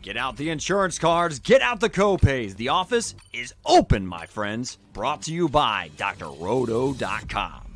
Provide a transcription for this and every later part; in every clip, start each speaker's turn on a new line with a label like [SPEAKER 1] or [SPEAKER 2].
[SPEAKER 1] Get out the insurance cards, get out the copays. The office is open, my friends. Brought to you by drroto.com.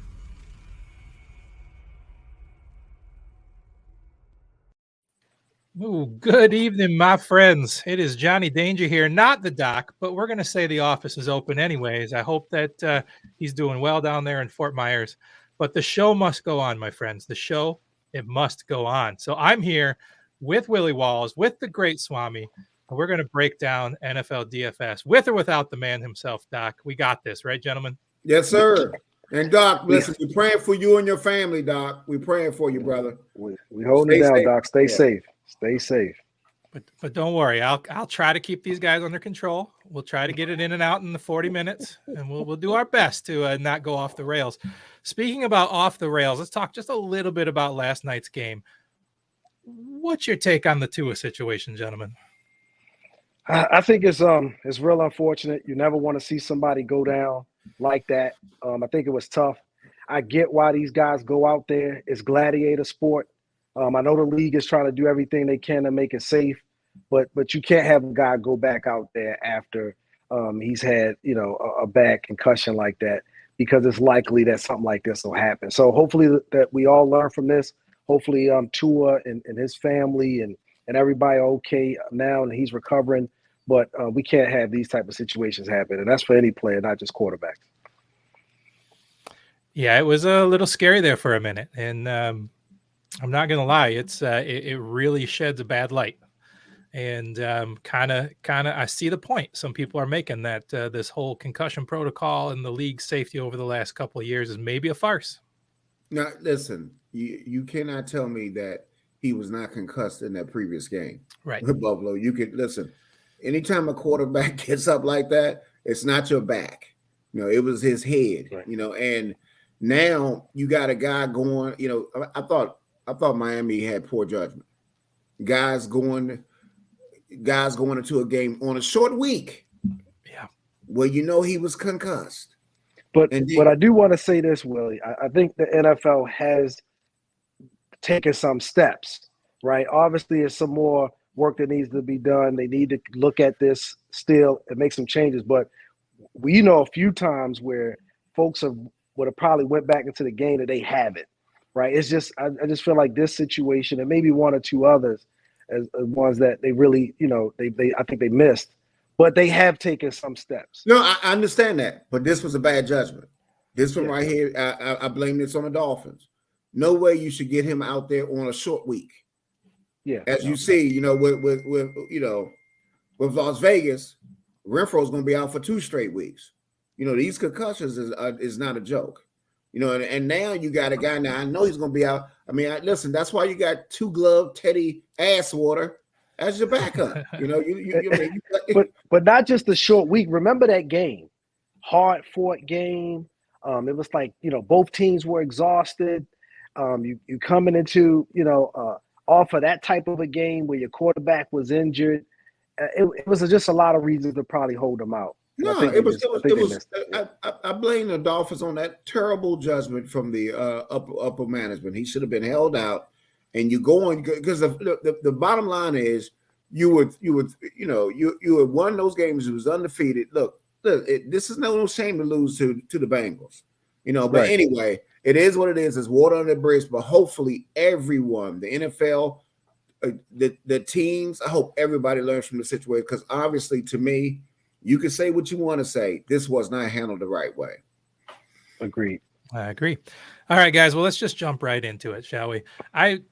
[SPEAKER 2] Ooh, good evening, my friends. It is Jonny Danger here, not the doc, but we're going to say the office is open anyways. I hope that he's doing well down there in Fort Myers. But the show must go on, my friends. The show, it must go on. So I'm here with Willie Walls, with the great Swami, and we're going to break down NFL DFS with or without the man himself, Doc. We got this, right, gentlemen?
[SPEAKER 3] Yes, sir. And Doc, listen, we're praying for you and your family, Doc. We're praying for you, brother.
[SPEAKER 4] We holding it down, safe. Doc. Stay safe. Stay safe.
[SPEAKER 2] But don't worry, I'll try to keep these guys under control. We'll try to get it in and out in the 40 minutes, and we'll do our best to not go off the rails. Speaking about off the rails, let's talk just a little bit about last night's game. What's your take on the Tua situation, gentlemen?
[SPEAKER 4] I think it's real unfortunate. You never want to see somebody go down like that. I think it was tough. I get why these guys go out there. It's gladiator sport. I know the league is trying to do everything they can to make it safe, but you can't have a guy go back out there after he's had a bad concussion like that, because it's likely that something like this will happen. So hopefully that we all learn from this. Hopefully Tua and his family and everybody are okay now and he's recovering. But we can't have these type of situations happen, and that's for any player, not just quarterbacks.
[SPEAKER 2] Yeah, it was a little scary there for a minute, and I'm not gonna lie, it really sheds a bad light, and kind of I see the point some people are making that this whole concussion protocol and the league safety over the last couple of years is maybe a farce.
[SPEAKER 3] Now, listen, you cannot tell me that he was not concussed in that previous game,
[SPEAKER 2] right?
[SPEAKER 3] With Buffalo, you could listen. Anytime a quarterback gets up like that, it's not your back. It was his head. Right. And now you got a guy going. I thought Miami had poor judgment. Guys going into a game on a short week.
[SPEAKER 2] Yeah.
[SPEAKER 3] Well, he was concussed.
[SPEAKER 4] But I do want to say this, Willie. I think the NFL has taken some steps, right? Obviously, there's some more work that needs to be done. They need to look at this still and make some changes. But we know a few times where folks would have probably went back into the game that they haven't. Right. It's just I just feel like this situation and maybe one or two others as ones that they really, I think they missed, but they have taken some steps.
[SPEAKER 3] No, I understand that, but this was a bad judgment. This one right here, I blame this on the Dolphins. No way you should get him out there on a short week.
[SPEAKER 4] Yeah.
[SPEAKER 3] As you see, with Las Vegas, Renfro's going to be out for 2 straight weeks. These concussions is not a joke. And now you got a guy. Now I know he's going to be out. I mean, listen, that's why you got 2-glove Teddy Asswater as your backup.
[SPEAKER 4] But not just the short week. Remember that game, hard-fought game. It was like both teams were exhausted. You coming into off of that type of a game where your quarterback was injured. It was just a lot of reasons to probably hold them out.
[SPEAKER 3] No, I blame the Dolphins on that terrible judgment from the upper management. He should have been held out, and you go on because the bottom line is you would won those games. It was undefeated. Look, this is no shame to lose to the Bengals, But
[SPEAKER 4] right.
[SPEAKER 3] Anyway, it is what it is. It's water under the bridge. But hopefully, everyone, the NFL, the teams, I hope everybody learns from the situation because obviously, to me. You can say what you want to say. This was not handled the right way.
[SPEAKER 4] Agreed.
[SPEAKER 2] I agree. All right, guys. Well, let's just jump right into it, shall we? I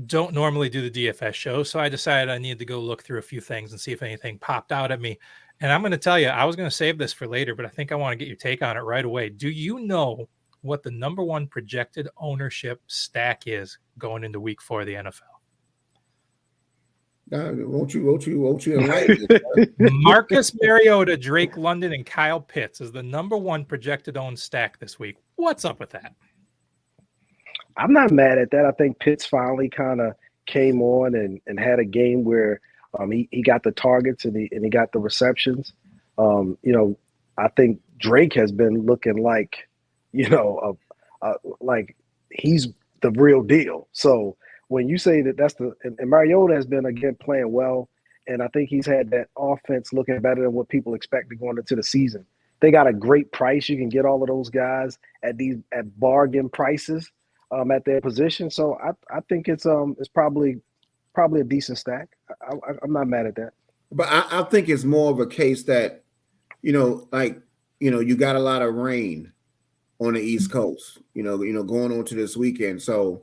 [SPEAKER 2] don't normally do the DFS show, so I decided I needed to go look through a few things and see if anything popped out at me. And I'm going to tell you, I was going to save this for later, but I think I want to get your take on it right away. Do you know what the number one projected ownership stack is going into week 4 of the NFL?
[SPEAKER 3] Won't you enlighten me?
[SPEAKER 2] Marcus Mariota, Drake London, and Kyle Pitts is the number one projected owned stack this week. What's up with that?
[SPEAKER 4] I'm not mad at that. I think Pitts finally kind of came on and had a game where he got the targets and he got the receptions. I think Drake has been looking like, like he's the real deal. So when you say that and Mariota has been, again, playing well, and I think he's had that offense looking better than what people expected going into the season. They got a great price. You can get all of those guys at bargain prices at their position. So I think it's probably a decent stack. I'm not mad at that.
[SPEAKER 3] But I think it's more of a case that, you got a lot of rain on the East Coast, going on to this weekend. So,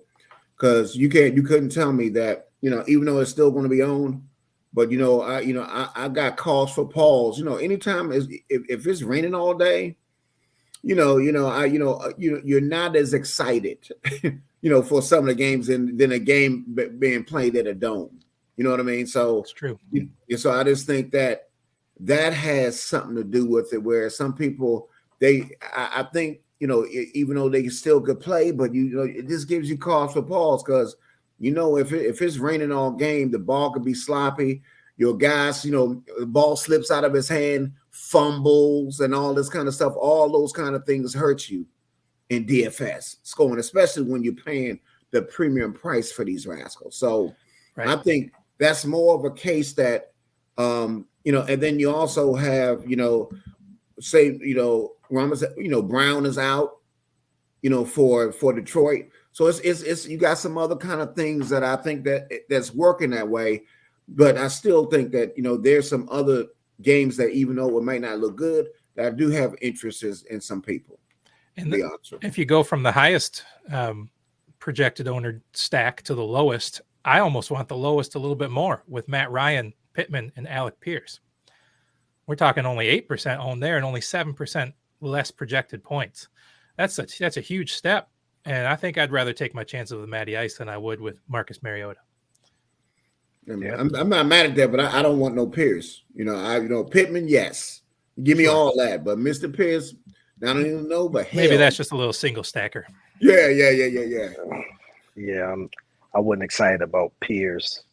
[SPEAKER 3] because you couldn't tell me that, even though it's still going to be on, but I got calls for pause. Anytime if it's raining all day, you're not as excited, for some of the games than a game being played at a dome. You know what I mean? So
[SPEAKER 2] it's true.
[SPEAKER 3] So I just think that has something to do with it. Where some people, I think, even though they still could play, but it just gives you cause for pause because if it's raining all game, the ball could be sloppy. Your guys, the ball slips out of his hand, fumbles, and all this kind of stuff. All those kind of things hurt you in DFS scoring, especially when you're paying the premium price for these rascals. So right. I think that's more of a case that, and then you also have, say, Brown is out, for Detroit. So it's you got some other kind of things that I think that's working that way. But I still think that, there's some other games that, even though it might not look good, that I do have interests in some people.
[SPEAKER 2] And if you go from the highest projected owner stack to the lowest, I almost want the lowest a little bit more with Matt Ryan, Pittman, and Alec Pierce. We're talking only 8% owned there and only 7% less projected points. That's a huge step. And I think I'd rather take my chances with Matty Ice than I would with Marcus Mariota.
[SPEAKER 3] Yeah. I'm not mad at that, but I don't want no Pierce. Pittman, yes. Give me all that. But Mr. Pierce, I don't even know, but
[SPEAKER 2] maybe that's just a little single stacker.
[SPEAKER 3] Yeah.
[SPEAKER 4] Yeah, I wasn't excited about Pierce,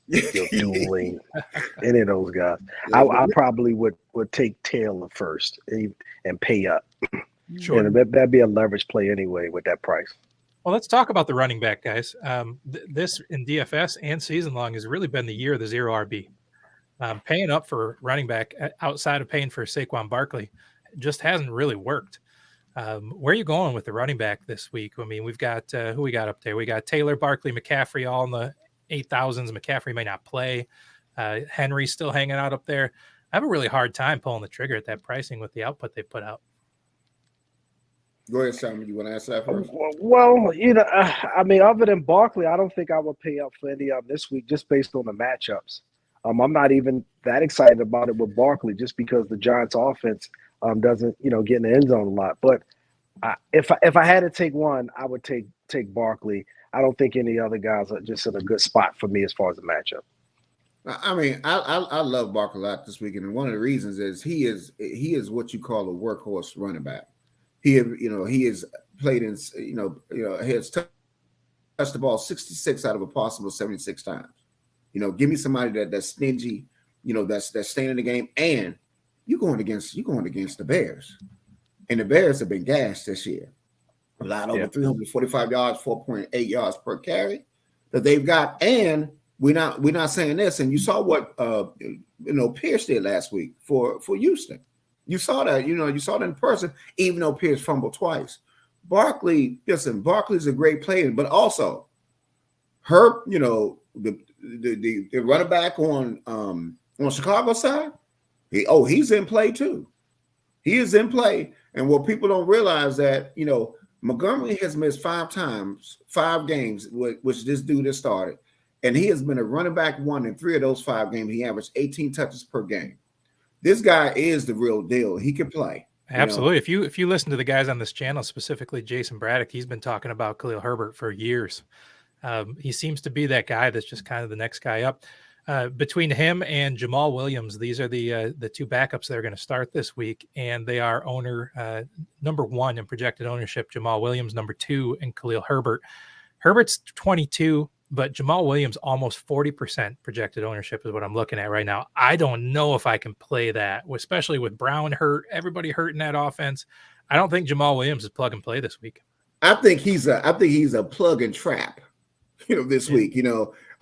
[SPEAKER 4] dueling any of those guys. I probably would take Taylor first and pay up.
[SPEAKER 2] Sure.
[SPEAKER 4] And that'd be a leverage play anyway with that price.
[SPEAKER 2] Well, let's talk about the running back, guys. This in DFS and season long has really been the year of the zero RB. Paying up for running back outside of paying for Saquon Barkley just hasn't really worked. Where are you going with the running back this week? I mean, we've got who we got up there. We got Taylor, Barkley, McCaffrey, all in the 8,000s. McCaffrey may not play. Henry's still hanging out up there. I have a really hard time pulling the trigger at that pricing with the output they put out.
[SPEAKER 3] Go ahead, Simon. You want to answer that first?
[SPEAKER 4] Well, I mean, other than Barkley, I don't think I would pay up for any of them this week just based on the matchups. I'm not even that excited about it with Barkley just because the Giants' offense doesn't, get in the end zone a lot. But if I had to take one, I would take Barkley. I don't think any other guys are just in a good spot for me as far as the matchup.
[SPEAKER 3] I mean, I love Barkley a lot this weekend, and one of the reasons is he is what you call a workhorse running back. He has played in, he has touched the ball 66 out of a possible 76 times. Give me somebody that's stingy, that's staying in the game, and you're going against the Bears, and the Bears have been gashed this year. A lot over 345 yards, 4.8 yards per carry that they've got, and we're not saying this. And you saw what Pierce did last week for Houston. You saw that, you saw that in person, even though Pierce fumbled twice. Barkley's a great player, but also Herb, the running back on Chicago side, he's in play too. He is in play. And what people don't realize that, Montgomery has missed 5 games, which this dude has started. And he has been a running back one in 3 of those 5 games. He averaged 18 touches per game. This guy is the real deal. He can play.
[SPEAKER 2] Absolutely. If you listen to the guys on this channel, specifically Jason Braddock, he's been talking about Khalil Herbert for years. He seems to be that guy that's just kind of the next guy up. Between him and Jamal Williams, these are the 2 backups that are going to start this week, and they are owner number 1 in projected ownership, Jamal Williams, number 2 in Khalil Herbert. Herbert's 22. But Jamal Williams, almost 40% projected ownership is what I'm looking at right now. I don't know if I can play that, especially with Brown hurt, everybody hurt in that offense. I don't think Jamal Williams is plug and play this week.
[SPEAKER 3] I think he's a plug and trap, this week.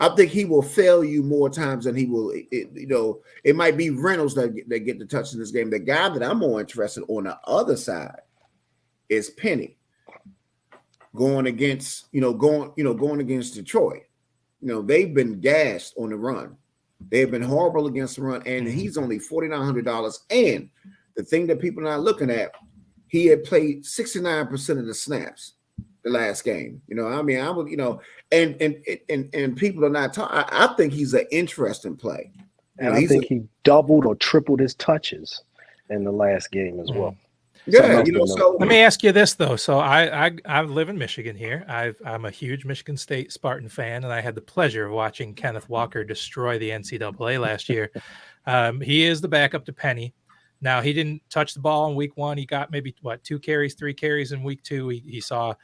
[SPEAKER 3] I think he will fail you more times than he will. It might be Reynolds that get the touch in this game. The guy that I'm more interested on the other side is Penny going against Detroit. They've been gassed on the run. They've been horrible against the run, and he's only $4,900. And the thing that people are not looking at, he had played 69% of the snaps the last game. And people are not talking. I think he's an interesting play.
[SPEAKER 4] And I think he doubled or tripled his touches in the last game as well.
[SPEAKER 3] Yeah, so
[SPEAKER 2] let me ask you this though. So I live in Michigan here. I'm a huge Michigan State Spartan fan, and I had the pleasure of watching Kenneth Walker destroy the NCAA last year. He is the backup to Penny. Now, he didn't touch the ball in week 1. He got maybe 2 carries, 3 carries in week 2. He saw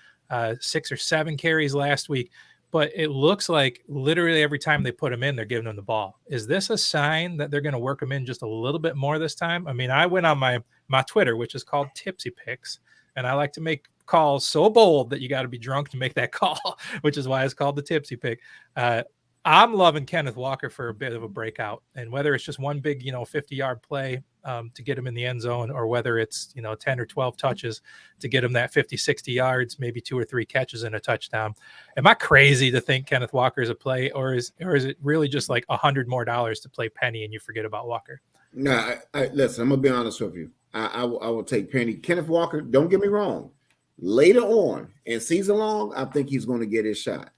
[SPEAKER 2] 6 or 7 carries last week. But it looks like literally every time they put him in, they're giving him the ball. Is this a sign that they're going to work him in just a little bit more this time? I mean, I went on my Twitter, which is called Tipsy Picks, and I like to make calls so bold that you got to be drunk to make that call, which is why it's called the Tipsy Pick. I'm loving Kenneth Walker for a bit of a breakout, and whether it's just one big, 50-yard play to get him in the end zone, or whether it's 10 or 12 touches to get him that 50, 60 yards, maybe 2 or 3 catches and a touchdown. Am I crazy to think Kenneth Walker is a play, or is it really just like $100 more to play Penny and you forget about Walker?
[SPEAKER 3] No, listen, I'm gonna be honest with you. I will take Penny. Kenneth Walker, don't get me wrong. Later on in season long, I think he's going to get his shot.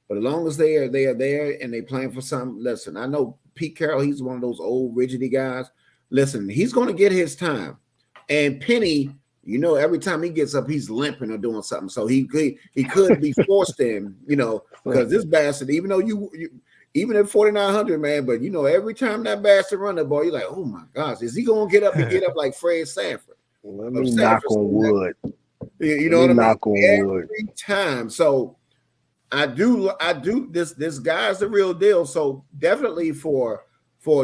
[SPEAKER 3] But as long as they are there and they playing for something, listen, I know Pete Carroll, he's one of those old rigidy guys. Listen, he's going to get his time. And Penny, every time he gets up, he's limping or doing something. So he could be forced in, because this bastard, even though even at 4,900, man, but every time that bastard run the ball, you're like, oh my gosh, is he going to get up and get up like Fred Sanford?
[SPEAKER 4] Let me knock on wood.
[SPEAKER 3] You know what I mean?
[SPEAKER 4] Knock on wood.
[SPEAKER 3] Every time. So I do this guy's the real deal. So definitely for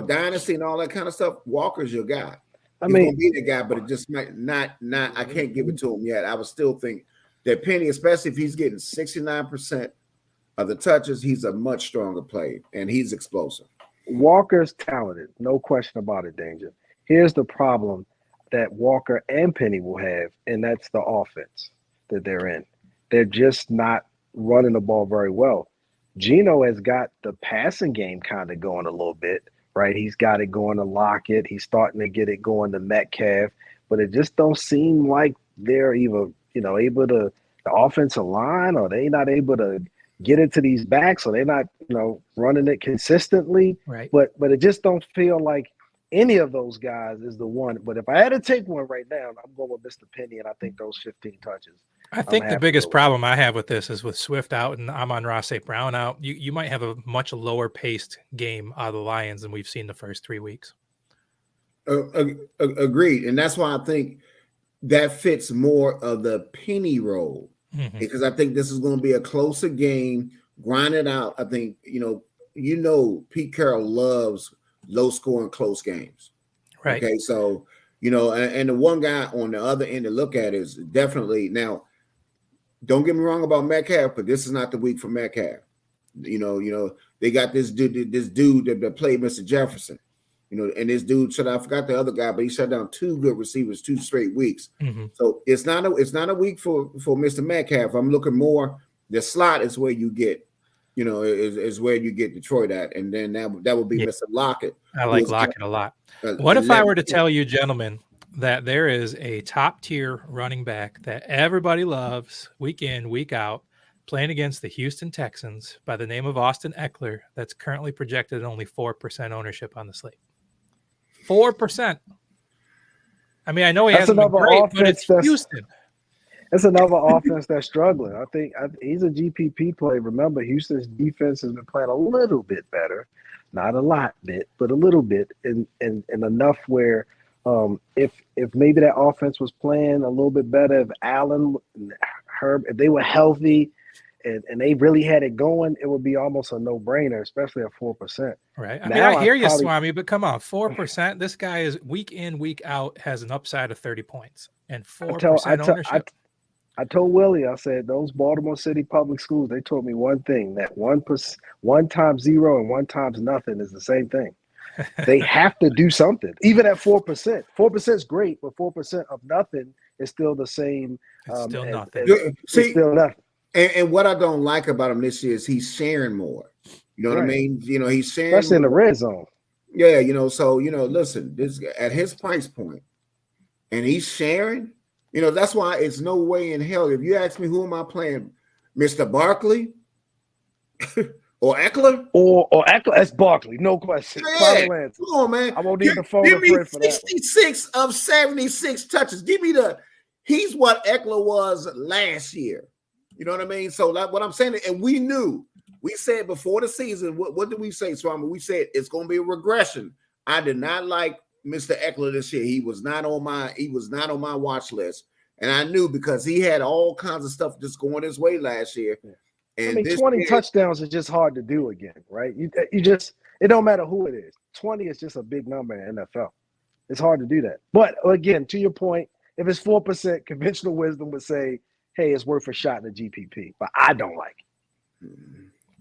[SPEAKER 3] dynasty and all that kind of stuff, Walker's your guy. He's gonna be the guy, but it just might not I can't give it to him yet. I would still think that Penny, especially if he's getting 69% of the touches, he's a much stronger player and he's explosive.
[SPEAKER 4] Walker's talented, no question about it, Danger. Here's the problem that Walker and Penny will have, and that's the offense that they're in. They're just not running the ball very well. Geno has got the passing game kind of going a little bit, right? He's got it going to Lockett. He's starting to get it going to Metcalf, but it just don't seem like they're either, able to, the offensive line, or they not able to get into these backs, or they're not, running it consistently.
[SPEAKER 2] Right.
[SPEAKER 4] But it just don't feel like any of those guys is the one. But if I had to take one right now, I'm going with Mr. Penny, and I think those 15 touches.
[SPEAKER 2] I think the biggest problem I have with this is with Swift out and Amon-Ra St. Brown out, you might have a much lower paced game out of the Lions than we've seen the first 3 weeks.
[SPEAKER 3] Agreed. And that's why I think that fits more of the Penny role, because I think this is going to be a closer game, grind it out. I think, Pete Carroll loves low scoring close games.
[SPEAKER 2] Right.
[SPEAKER 3] Okay. So, and the one guy on the other end to look at is definitely now. Don't get me wrong about Metcalf, but this is not the week for Metcalf. They got this dude that played Mr. Jefferson. And this dude I forgot the other guy, but he shut down 2 good receivers 2 straight weeks. So it's not a week for Mr. Metcalf. I'm looking more. The slot is where you get, is where you get Detroit at, and then that would be Mr. Lockett.
[SPEAKER 2] I like Lockett a lot. What if I were to tell you, gentlemen, that there is a top tier running back that everybody loves week in, week out, playing against the Houston Texans by the name of Austin Eckler, that's currently projected at only 4% ownership on the slate. 4%. I mean, I know he hasn't been great, but it's Houston.
[SPEAKER 4] That's another offense that's struggling. I think he's a GPP play. Remember, Houston's defense has been playing a little bit better, not a lot bit, but a little bit, and enough where if maybe that offense was playing a little bit better, if Allen, Herb, if they were healthy and they really had it going, it would be almost a no-brainer, especially at 4%.
[SPEAKER 2] Right. I hear you, Swami, but come on, 4%. This guy is week in, week out, has an upside of 30 points and 4% ownership.
[SPEAKER 4] I told Willie, I said, those Baltimore City public schools, they taught me one thing, that 1 times 0 and 1 times nothing is the same thing. They have to do something, even at 4%. 4% is great, but 4% of nothing is still the same.
[SPEAKER 2] It's still nothing.
[SPEAKER 3] See,
[SPEAKER 4] still nothing.
[SPEAKER 3] And what I don't like about him this year is he's sharing more. You know what I mean? He's sharing,
[SPEAKER 4] especially in the red zone.
[SPEAKER 3] Yeah, so listen, this at his price point, and he's sharing. That's why it's no way in hell. If you ask me who am I playing, Mr. Barkley or Eckler?
[SPEAKER 4] Or Eckler, that's Barkley, no question.
[SPEAKER 3] Yeah, come on, man.
[SPEAKER 4] I won't need the phone
[SPEAKER 3] give me
[SPEAKER 4] for that.
[SPEAKER 3] 66 of 76 touches. Give me he's what Eckler was last year. You know what I mean? So what I'm saying, and we said before the season, what did we say, Swami? We said it's going to be a regression. I did not like Mr. Eckler this year. He was not on my watch list. And I knew because he had all kinds of stuff just going his way last year. And
[SPEAKER 4] 20 touchdowns is just hard to do again, right? It don't matter who it is. 20 is just a big number in the NFL. It's hard to do that. But again, to your point, if it's 4%, conventional wisdom would say, hey, it's worth a shot in the GPP. But I don't like it.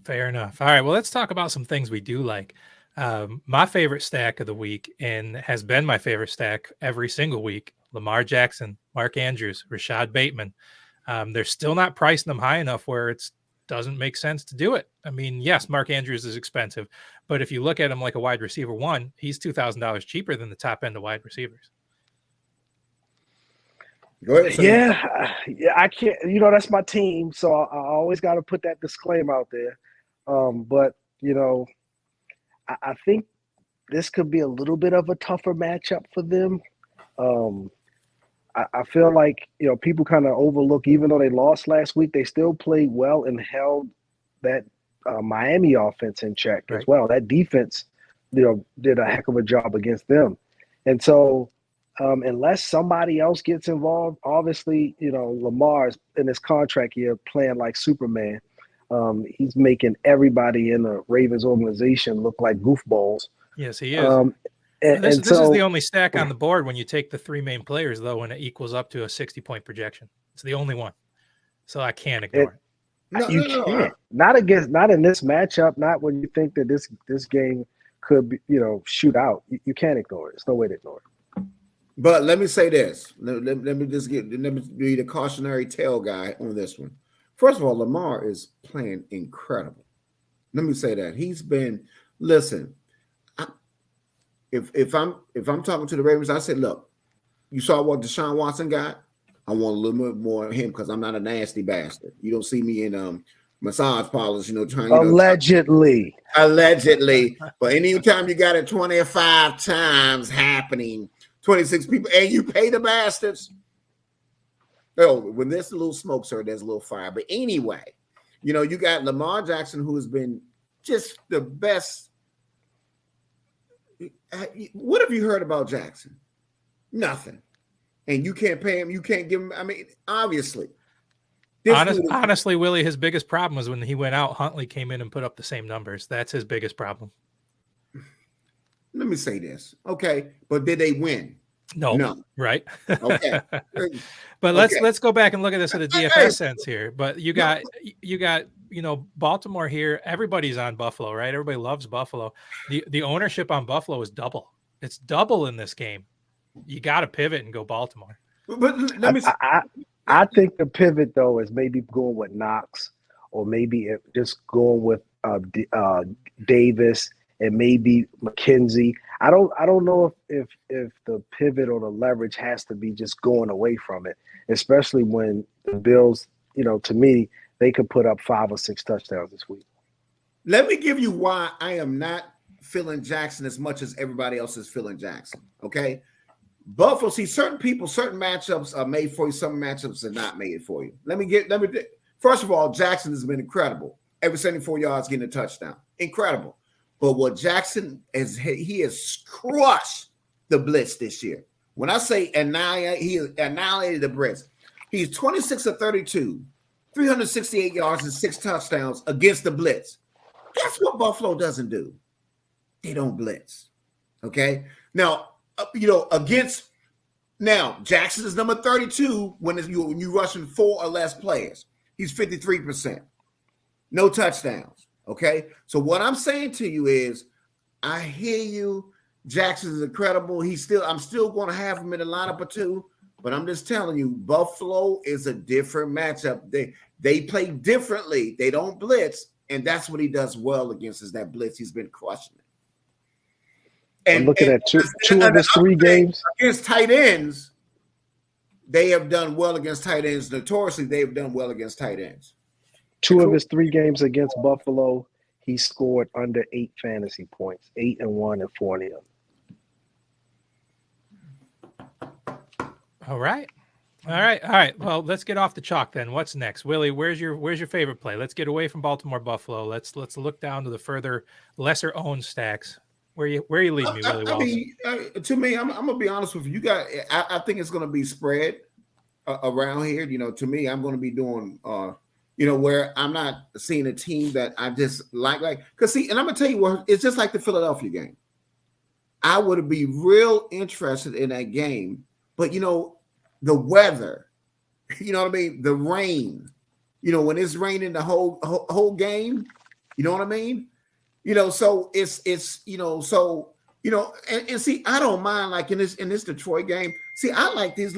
[SPEAKER 2] Fair enough. All right, well, let's talk about some things we do like. My favorite stack of the week, and has been my favorite stack every single week, Lamar Jackson, Mark Andrews, Rashad Bateman. They're still not pricing them high enough where it doesn't make sense to do it. I mean, yes, Mark Andrews is expensive, but if you look at him like a wide receiver one, he's $2,000 cheaper than the top end of wide receivers.
[SPEAKER 3] Go ahead,
[SPEAKER 4] yeah, I can't. That's my team, so I always got to put that disclaimer out there. But I think this could be a little bit of a tougher matchup for them. I feel like people kind of overlook, even though they lost last week, they still played well and held that Miami offense in check as well. That defense, did a heck of a job against them, and so. Unless somebody else gets involved, obviously, Lamar's in his contract here playing like Superman. He's making everybody in the Ravens organization look like goofballs.
[SPEAKER 2] Yes, he is. This is the only stack on the board when you take the three main players, though, when it equals up to a 60-point projection. It's the only one. So I can't ignore it.
[SPEAKER 4] You can't. Not in this matchup, not when you think that this game could be, shoot out. You can't ignore it. There's no way to ignore it.
[SPEAKER 3] But let me say this. Let me be the cautionary tale guy on this one. First of all, Lamar is playing incredible. Let me say that. He's been, listen, if I'm talking to the Ravens, I said, look, you saw what Deshaun Watson got? I want a little bit more of him because I'm not a nasty bastard. You don't see me in massage parlors, trying
[SPEAKER 4] allegedly.
[SPEAKER 3] But anytime you got it 25 times happening, 26 people, and you pay the bastards. Oh, when there's a little smoke, sir, there's a little fire. But anyway, you got Lamar Jackson, who has been just the best. What have you heard about Jackson? Nothing. And you can't pay him. You can't give him. I mean, obviously.
[SPEAKER 2] Honestly, Willie, his biggest problem was when he went out, Huntley came in and put up the same numbers. That's his biggest problem.
[SPEAKER 3] Let me say this, okay? But did they win?
[SPEAKER 2] No. Right?
[SPEAKER 3] Okay.
[SPEAKER 2] But let's go back and look at this at a DFS sense here. But you got Baltimore here. Everybody's on Buffalo, right? Everybody loves Buffalo. The ownership on Buffalo is double. It's double in this game. You got to pivot and go Baltimore.
[SPEAKER 3] But let me.
[SPEAKER 4] I think the pivot though is maybe going with Knox, or maybe just going with Davis. And maybe McKenzie. I don't know if the pivot or the leverage has to be just going away from it, especially when the Bills, to me, they could put up 5 or 6 touchdowns this week.
[SPEAKER 3] Let me give you why I am not feeling Jackson as much as everybody else is feeling Jackson. Okay. Buffalo, see, certain matchups are made for you, some matchups are not made for you. First of all, Jackson has been incredible. Every 74 yards getting a touchdown. Incredible. But what Jackson he has crushed the blitz this year. When I say he annihilated the blitz. He's 26 of 32, 368 yards and 6 touchdowns against the blitz. That's what Buffalo doesn't do. They don't blitz. Okay. Now, against Now, Jackson is number 32 when you rushing 4 or less players. He's 53%. No touchdowns. Okay. So what I'm saying to you is, I hear you. Jackson is incredible. I'm still going to have him in the lineup or two, but I'm just telling you, Buffalo is a different matchup. They play differently. They don't blitz, and that's what he does well against is that blitz. He's been crushing it. And
[SPEAKER 4] I'm looking at two of his 3 games
[SPEAKER 3] against tight ends. They have done well against tight ends. Notoriously, they've done well against tight ends.
[SPEAKER 4] 2 of his 3 games against Buffalo, he scored under 8 fantasy points, 8-1 and 4 of them.
[SPEAKER 2] All right. Well, let's get off the chalk then. What's next, Willie? Where's your favorite play? Let's get away from Baltimore Buffalo. Let's look down to the further lesser owned stacks. Where you lead me, Willie Walls?
[SPEAKER 3] To me, I'm gonna be honest with you. I think it's gonna be spread around here. To me, I'm gonna be doing where I'm not seeing a team that I just like because see, and I'm gonna tell you what, it's just like the Philadelphia game. I would be real interested in that game, but the weather, what I mean, the rain, when it's raining the whole game, you know what I mean? So it's and see, I don't mind like in this Detroit game. See, I like these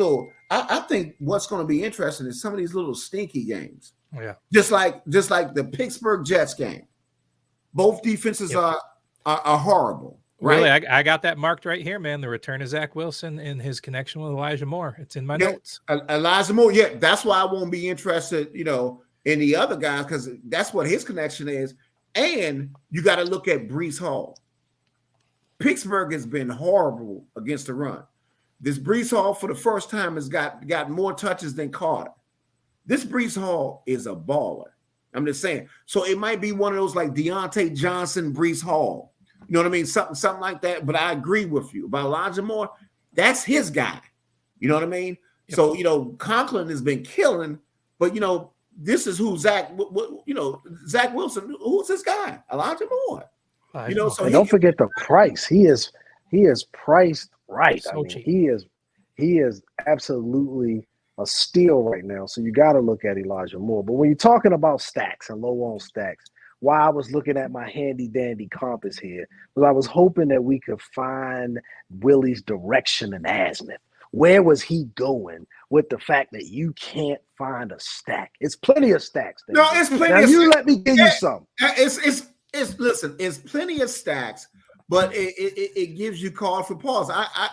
[SPEAKER 3] I think what's going to be interesting is some of these little stinky games.
[SPEAKER 2] Yeah.
[SPEAKER 3] Just like the Pittsburgh Jets game. Both defenses are horrible. Right?
[SPEAKER 2] Really, I got that marked right here, man. The return of Zach Wilson and his connection with Elijah Moore. It's in my notes.
[SPEAKER 3] Elijah Moore, yeah. That's why I won't be interested, in the other guys because that's what his connection is. And you got to look at Breece Hall. Pittsburgh has been horrible against the run. This Breece Hall, for the first time, has got more touches than Carter. This Breece Hall is a baller. I'm just saying. So it might be one of those like Deontay Johnson, Breece Hall. You know what I mean? Something like that. But I agree with you about Elijah Moore. That's his guy. You know what I mean? Yep. So, Conklin has been killing, but, this is who Zach Wilson, who's this guy? Elijah Moore. So
[SPEAKER 4] and don't forget the price. He is priced right.
[SPEAKER 2] So
[SPEAKER 4] I mean,
[SPEAKER 2] cheap.
[SPEAKER 4] he is absolutely a steal right now. So you got to look at Elijah Moore. But when you're talking about stacks and low-owned stacks, why I was looking at my handy-dandy compass here was I was hoping that we could find Willie's direction in azimuth. Where was he going with the fact that you can't find a stack? It's plenty of stacks.
[SPEAKER 3] No, it's plenty.
[SPEAKER 4] Now
[SPEAKER 3] of
[SPEAKER 4] you
[SPEAKER 3] stacks.
[SPEAKER 4] let me give you some.
[SPEAKER 3] It's plenty of stacks, but it gives you cause for pause.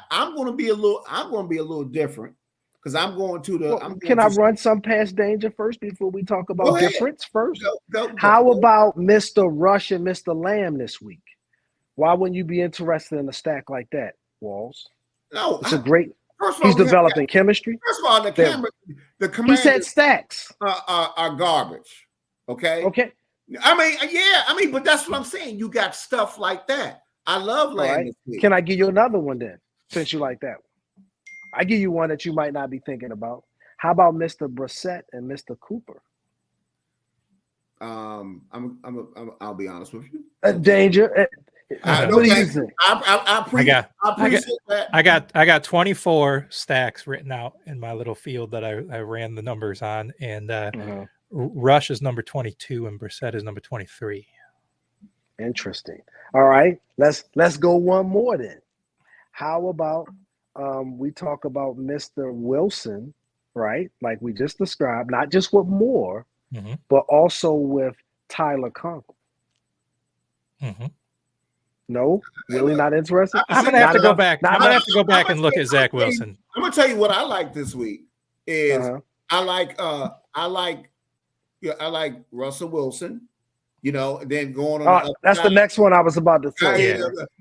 [SPEAKER 3] I'm going to be a little different because I'm going to the.
[SPEAKER 4] Can I run some past Danger first before we talk about difference first?
[SPEAKER 3] Go.
[SPEAKER 4] How about Mr. Rush and Mr. Lamb this week? Why wouldn't you be interested in a stack like that, Walls?
[SPEAKER 3] No,
[SPEAKER 4] it's a great.
[SPEAKER 3] First of all,
[SPEAKER 4] he's developing chemistry.
[SPEAKER 3] First of all, the Commanders,
[SPEAKER 4] he said stacks
[SPEAKER 3] are garbage. Okay.
[SPEAKER 4] Okay.
[SPEAKER 3] I mean, but that's what I'm saying. You got stuff like that. I love Lamb.
[SPEAKER 4] Right. Can I give you another one then? Since you like that one, I give you one that you might not be thinking about. How about Mr. Brissett and Mr. Cooper?
[SPEAKER 3] I'll be honest with you.
[SPEAKER 4] Danger. What do you think?
[SPEAKER 3] I appreciate that.
[SPEAKER 2] I got 24 stacks written out in my little field that I ran the numbers on, and Rush is number 22 and Brissett is number 23.
[SPEAKER 4] Interesting. All right, let's go one more then. How about we talk about Mr. Wilson, right? Like we just described, not just with Moore, but also with Tyler Conklin. No, really not interested.
[SPEAKER 2] I'm gonna have to go back. I'm gonna have to go back and look at Zach Wilson.
[SPEAKER 3] I'm gonna tell you what I like this week is I like Russell Wilson. Then going on.
[SPEAKER 4] That's the next one I was about to say.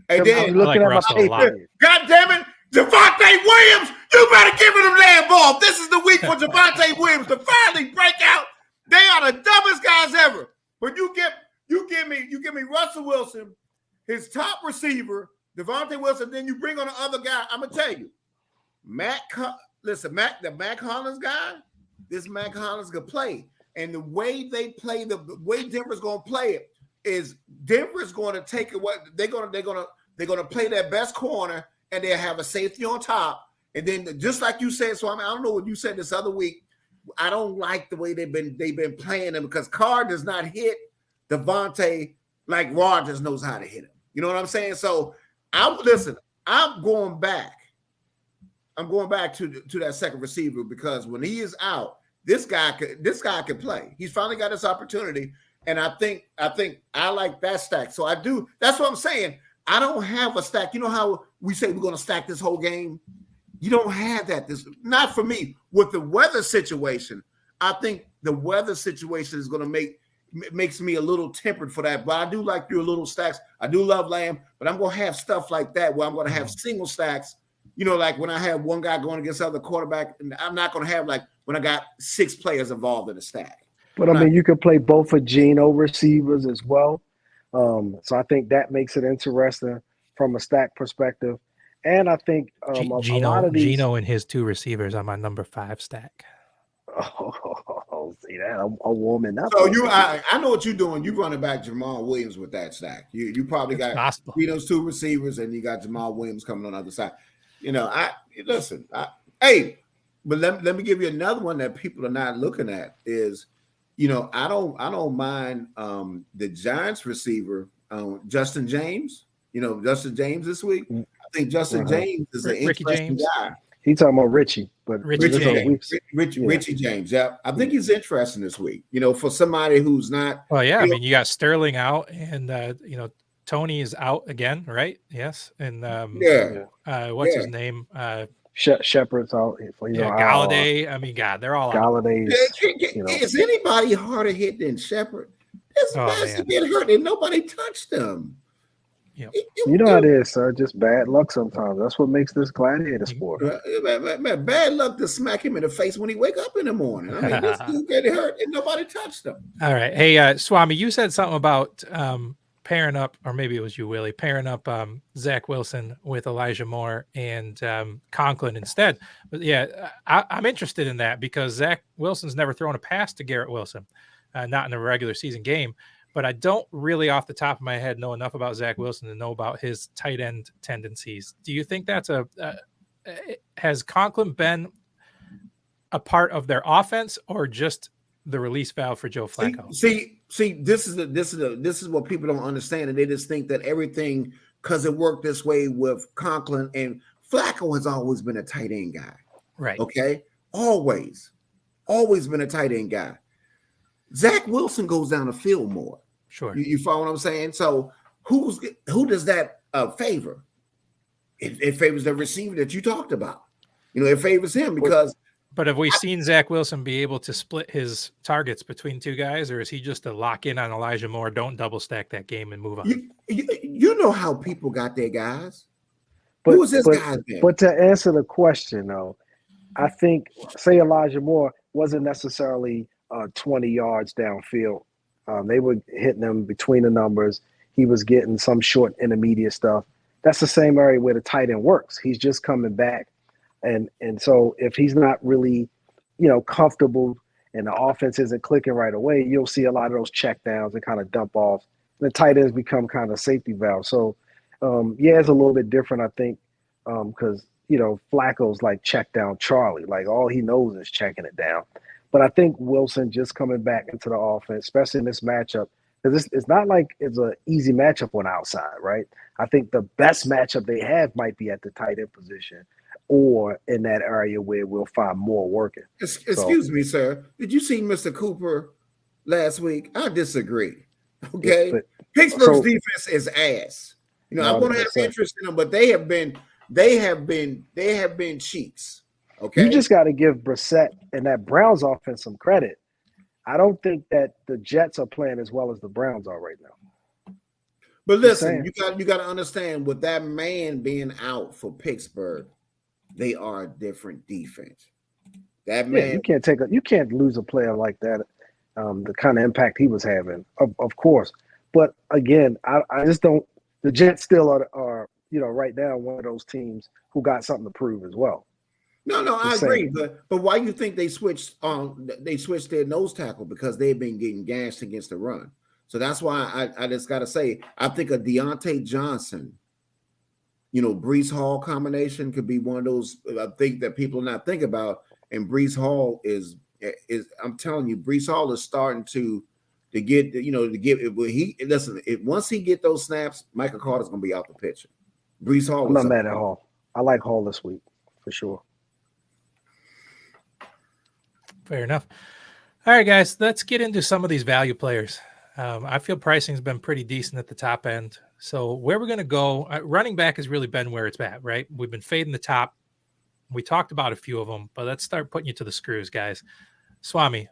[SPEAKER 3] And then
[SPEAKER 4] I'm looking at my paper.
[SPEAKER 3] God damn it, Javonte Williams! You better give him the damn ball. This is the week for Javonte Williams to finally break out. They are the dumbest guys ever. But you give me Russell Wilson, his top receiver, Devontae Wilson, then you bring on the other guy. I'm gonna tell you, the Mac Hollins guy, this Mac Hollins could play. And the way they play, the way Denver's gonna play it is Denver's gonna take it. What they're gonna play their best corner, and they'll have a safety on top, And then just like you said, so I don't know what you said this other week. I don't like the way they've been playing them because Carr does not hit Devontae like Rodgers knows how to hit him. You know what I'm saying? So I'm going back. I'm going back to that second receiver because when he is out, this guy could play. He's finally got this opportunity, and I think I like that stack. So I do. That's what I'm saying. I don't have a stack. You know how we say we're going to stack this whole game? You don't have that. Not for me. With the weather situation, I think the weather situation is going to makes me a little tempered for that. But I do like your little stacks. I do love Lamb, but I'm going to have stuff like that where I'm going to have single stacks. You know, like when I have one guy going against other quarterback, and I'm not going to have like when I got 6 players involved in a stack.
[SPEAKER 4] But I mean, you could play both of Geno receivers as well. So I think that makes it interesting from a stack perspective. And I think a lot of these
[SPEAKER 2] Geno and his 2 receivers on my number 5 stack.
[SPEAKER 4] Oh, see that a woman.
[SPEAKER 3] So I know what you're doing. You running back Jamal Williams with that stack. You probably got Geno's 2 receivers, and you got Jamal Williams coming on the other side. You know, but let me give you another one that people are not looking at is, you know, I don't mind the Giants receiver, Justin James. You know, Justin James this week. I think Justin James is an interesting guy.
[SPEAKER 4] He's talking about Richie, but
[SPEAKER 3] Richie James. Yeah, I think he's interesting this week. You know, for somebody who's not.
[SPEAKER 2] Well, yeah, I mean, you got Sterling out, and you know, Tony is out again, right? Yes, and what's his name?
[SPEAKER 4] Shepard's out.
[SPEAKER 2] Galladay. I mean, God, they're all
[SPEAKER 4] Galladay.
[SPEAKER 3] Is anybody harder hit than Shepard? This guy get hurt and nobody touched him.
[SPEAKER 2] Yep.
[SPEAKER 4] You know how it is, sir. Just bad luck sometimes. That's what makes this gladiator sport.
[SPEAKER 3] Man, bad luck to smack him in the face when he wake up in the morning. I mean, this dude get hurt and nobody touched him.
[SPEAKER 2] All right. Hey, Swami, you said something about pairing up, or maybe it was you, Willie, pairing up Zach Wilson with Elijah Moore and Conklin instead. But yeah, I'm interested in that because Zach Wilson's never thrown a pass to Garrett Wilson, not in a regular season game. But I don't really off the top of my head know enough about Zach Wilson to know about his tight end tendencies. Do you think that's has Conklin been a part of their offense or just the release valve for Joe Flacco?
[SPEAKER 3] See, this is what people don't understand, and they just think that everything because it worked this way with Conklin, and Flacco has always been a tight end guy,
[SPEAKER 2] right? Okay,
[SPEAKER 3] always been a tight end guy. Zach Wilson goes down the field more.
[SPEAKER 2] Sure,
[SPEAKER 3] you follow what I'm saying? So who does that favor? It favors the receiver that you talked about. You know, it favors him because.
[SPEAKER 2] But have we seen Zach Wilson be able to split his targets between 2 guys, or is he just a lock in on Elijah Moore? Don't double stack that game and move on.
[SPEAKER 3] You know how people got their guys. Who was this guy?
[SPEAKER 4] But to answer the question, though, I think say Elijah Moore wasn't necessarily 20 yards downfield. They were hitting him between the numbers. He was getting some short intermediate stuff. That's the same area where the tight end works. He's just coming back. And so if he's not really, comfortable and the offense isn't clicking right away, you'll see a lot of those check downs and kind of dump off. The tight ends become kind of safety valve. So, it's a little bit different, I think, because, Flacco's like check down Charlie. Like all he knows is checking it down. But I think Wilson just coming back into the offense, especially in this matchup, because it's not like it's an easy matchup on the outside, right? I think the best matchup they have might be at the tight end position or in that area where we'll find more working.
[SPEAKER 3] Excuse me, sir. Did you see Mr. Cooper last week? I disagree. Okay. Pittsburgh's defense is ass. I'm going to have interest in them, but they have been cheats. Okay.
[SPEAKER 4] You just got to give Brissett and that Browns offense some credit. I don't think that the Jets are playing as well as the Browns are right now.
[SPEAKER 3] But listen, you got to understand with that man being out for Pittsburgh, they are a different defense. That man,
[SPEAKER 4] you can't lose a player like that. The kind of impact he was having, of course. But again, I just don't. The Jets still are right now one of those teams who got something to prove as well.
[SPEAKER 3] No, I agree. But why you think they switched their nose tackle? Because they've been getting gashed against the run. So that's why I just got to say, I think of Deontay Johnson, Breece Hall combination could be one of those I think that people are not thinking about. And Breece Hall is I'm telling you, Breece Hall is starting to get once he get those snaps, Michael Carter's gonna be out the picture. Breece Hall.
[SPEAKER 4] I'm not mad at Hall. I like Hall this week for sure.
[SPEAKER 2] Fair enough. All right, guys, let's get into some of these value players. I feel pricing's been pretty decent at the top end. So where we're going to go, running back has really been where it's at, right? We've been fading the top. We talked about a few of them, but let's start putting you to the screws, guys. Swami,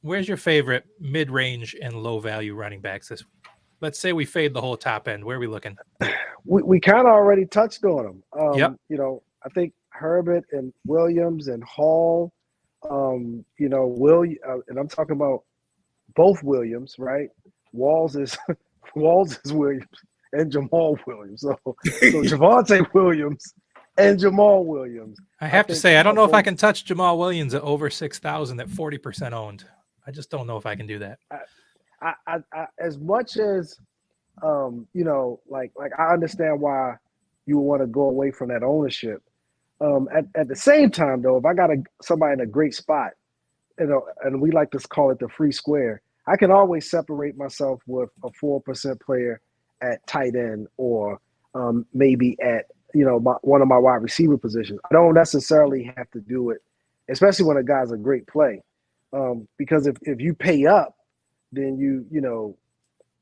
[SPEAKER 2] where's your favorite mid-range and low-value running backs this week? Let's say we fade the whole top end. Where are we looking?
[SPEAKER 4] We kind of already touched on them.
[SPEAKER 2] Yep.
[SPEAKER 4] I think Herbert and Williams and Hall, and I'm talking about both Williams, right? Walls is Williams and Jamal Williams. So Javonte Williams and Jamal Williams.
[SPEAKER 2] I have to say, I don't know if I can touch Jamal Williams at over 6,000 at 40% owned. I just don't know if I can do that.
[SPEAKER 4] I as much as I understand why you would want to go away from that ownership. At the same time, though, if I got somebody in a great spot, and we like to call it the free square, I can always separate myself with a 4% player at tight end or maybe at one of my wide receiver positions. I don't necessarily have to do it, especially when a guy's a great play, because if you pay up, then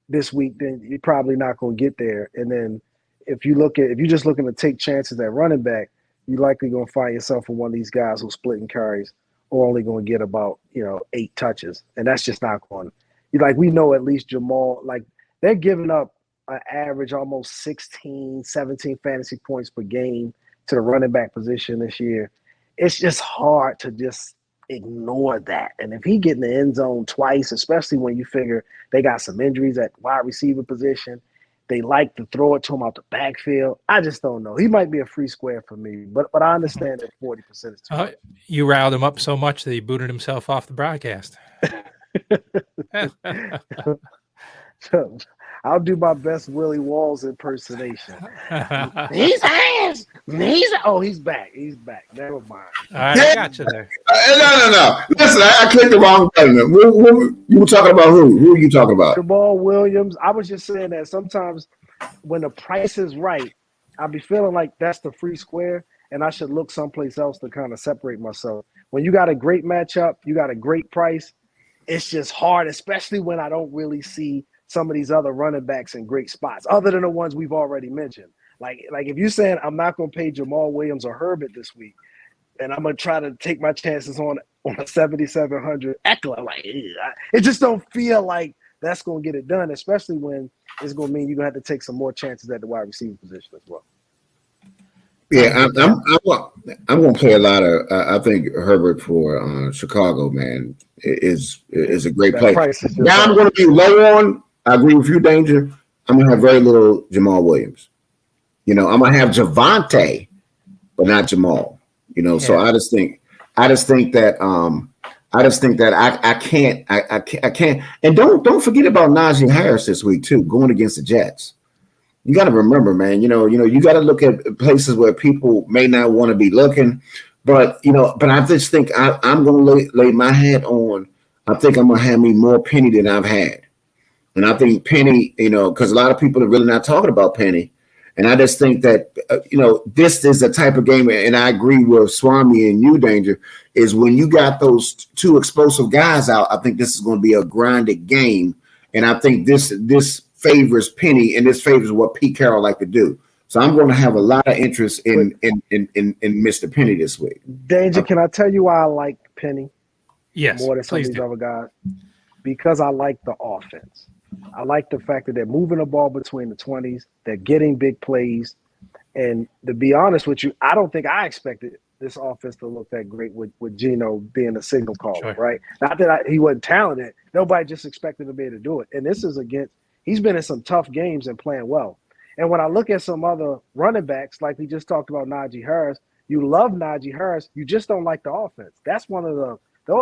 [SPEAKER 4] this week, then you're probably not going to get there. And then if you're just looking to take chances at running back, you're likely going to find yourself with one of these guys who's splitting carries or only going to get about 8 touches, and that's just not going. We know at least Jamal, they're giving up an average almost 16, 17 fantasy points per game to the running back position this year. It's just hard to just ignore that. And if he get in the end zone twice, especially when you figure they got some injuries at wide receiver position, they like to throw it to him out the backfield. I just don't know. He might be a free square for me, but I understand that 40% is too much.
[SPEAKER 2] You riled him up so much that he booted himself off the broadcast.
[SPEAKER 4] I'll do my best Willie Walls impersonation. He's ass. He's back. He's back. Never mind.
[SPEAKER 2] All right, I got you there.
[SPEAKER 3] No. Listen, I clicked the wrong button. You were talking about who? Who are you talking about?
[SPEAKER 4] Jamal Williams. I was just saying that sometimes when the price is right, I'll be feeling like that's the free square, and I should look someplace else to kind of separate myself. When you got a great matchup, you got a great price, it's just hard, especially when I don't really see some of these other running backs in great spots, other than the ones we've already mentioned. Like if you're saying I'm not going to pay Jamal Williams or Herbert this week, and I'm going to try to take my chances on a 7,700 Eckler, it just don't feel like that's going to get it done, especially when it's going to mean you're going to have to take some more chances at the wide receiver position as well.
[SPEAKER 3] Yeah, I'm going to play a lot of. I think Herbert for Chicago, man, is a great play. Now I'm going to be low on. I agree with you, Danger. I'm going to have very little Jamal Williams. I'm going to have Javonte, but not Jamal. So I just think that I can't. And don't forget about Najee Harris this week too, going against the Jets. You got to remember, man. You got to look at places where people may not want to be looking, but I just think I'm going to lay my hat on. I think I'm going to have me more Penny than I've had. And I think Penny, because a lot of people are really not talking about Penny. And I just think that, this is the type of game, and I agree with Swami and you, Danger, is when you got those two explosive guys out, I think this is going to be a grinded game. And I think this favors Penny, and this favors what Pete Carroll like to do. So I'm going to have a lot of interest in Mr. Penny this week.
[SPEAKER 4] Danger, can I tell you why I like Penny?
[SPEAKER 2] Yes,
[SPEAKER 4] more than some of these other guys? Because I like the offense. I like the fact that they're moving the ball between the 20s. They're getting big plays. And to be honest with you, I don't think I expected this offense to look that great with Geno being a signal caller, right? Not that he wasn't talented. Nobody just expected him to be able to do it. And this is he's been in some tough games and playing well. And when I look at some other running backs, like we just talked about Najee Harris, you love Najee Harris, you just don't like the offense. That's one of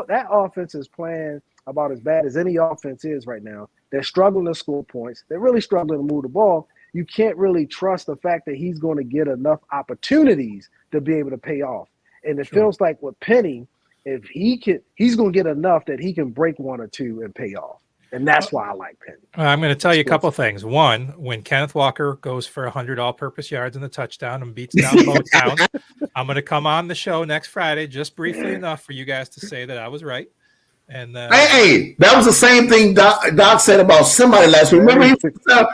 [SPEAKER 4] that offense is playing about as bad as any offense is right now. They're struggling to score points. They're really struggling to move the ball you can't really trust the fact that he's going to get enough opportunities to be able to pay off. And it feels like with Penny, if he's going to get enough that he can break one or two and pay off. And that's why I like Penny.
[SPEAKER 2] I'm going to tell you a couple of things. One, when Kenneth Walker goes for 100 all-purpose yards in the touchdown and beats down Motown, I'm going to come on the show next Friday, just briefly enough for you guys to say that I was right. And
[SPEAKER 3] hey, that was the same thing Doc said about somebody last week. Remember,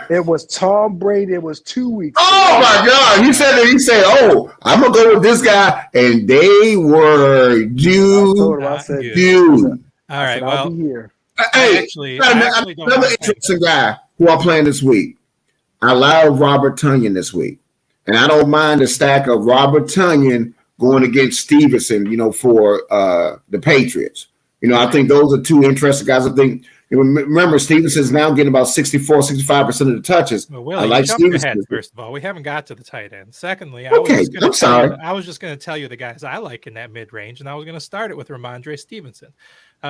[SPEAKER 4] it was Tom Brady. It was 2 weeks.
[SPEAKER 3] Oh my God! He said, "Oh, I'm gonna go with this guy," and they were dude.
[SPEAKER 2] All right, well,
[SPEAKER 4] I'll be here.
[SPEAKER 3] Hey,
[SPEAKER 2] actually
[SPEAKER 3] another interesting guy who I'm playing this week. I love Robert Tonyan this week, and I don't mind the stack of Robert Tonyan going against Stevenson. For the Patriots. I think those are two interesting guys. I think, remember, Stevenson's now getting about 65% of the touches.
[SPEAKER 2] Well, Willie,
[SPEAKER 3] I like Stevenson.
[SPEAKER 2] First of all, we haven't got to the tight end. Secondly,
[SPEAKER 3] I
[SPEAKER 2] was just going to tell you the guys I like in that mid-range, and I was going to start it with Ramondre Stevenson.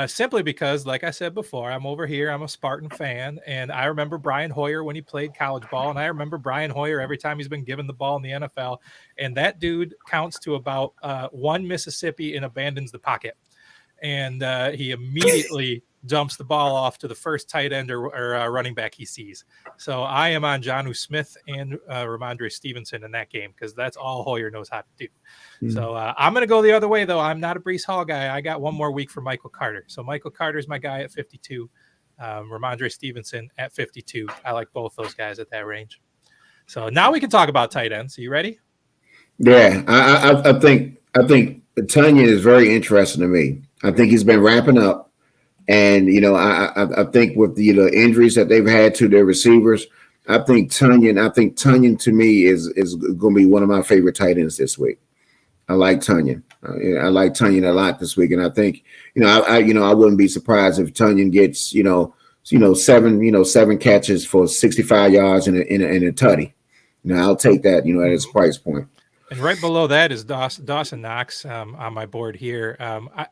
[SPEAKER 2] Simply because, like I said before, I'm over here. I'm a Spartan fan, and I remember Brian Hoyer when he played college ball, and I remember Brian Hoyer every time he's been given the ball in the NFL, and that dude counts to about one Mississippi and abandons the pocket. And he immediately dumps the ball off to the first tight end or running back he sees. So I am on Jonnu Smith and Ramondre Stevenson in that game because that's all Hoyer knows how to do. Mm-hmm. So I'm going to go the other way, though. I'm not a Breece Hall guy. I got one more week for Michael Carter. So Michael Carter's my guy at 52. Ramondre Stevenson at 52. I like both those guys at that range. So now we can talk about tight ends. Are you ready?
[SPEAKER 3] Yeah, I think Tonyan is very interesting to me. I think he's been ramping up, and I think with the injuries that they've had to their receivers, I think Tonyan to me is going to be one of my favorite tight ends this week. I like Tonyan. I like Tonyan a lot this week, and I think I wouldn't be surprised if Tonyan gets seven catches for 65 yards in a tutty. I'll take that at his price point.
[SPEAKER 2] And right below that is Dawson Knox on my board here.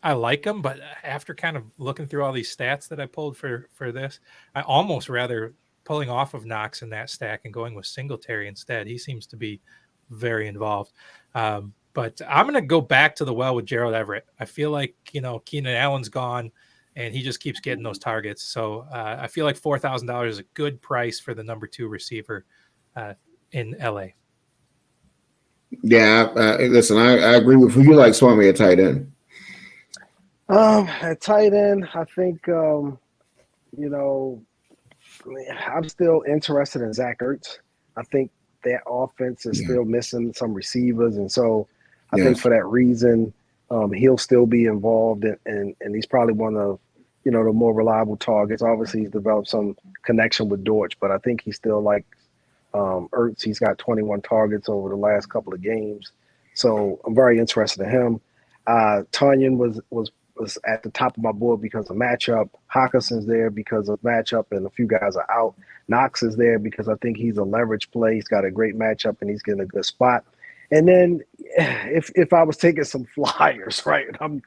[SPEAKER 2] I like him, but after kind of looking through all these stats that I pulled for this, I almost rather pulling off of Knox in that stack and going with Singletary instead. He seems to be very involved. But I'm going to go back to the well with Gerald Everett. I feel like, Keenan Allen's gone, and he just keeps getting those targets. So I feel like $4,000 is a good price for the number 2 receiver in LA.
[SPEAKER 3] Yeah, listen, I agree with you. You like Swame at tight end.
[SPEAKER 4] At tight end, I think, I'm still interested in Zach Ertz. I think that offense is still missing some receivers. And so I think for that reason, he'll still be involved. And he's probably one of, the more reliable targets. Obviously, he's developed some connection with Dortch, but I think he's still like, Ertz. He's got 21 targets over the last couple of games, so I'm very interested in him. Tonyan was at the top of my board because of matchup. Hawkinson's there because of matchup, and a few guys are out. Knox is there because I think he's a leverage play. He's got a great matchup, and he's getting a good spot. And then if I was taking some flyers, right? I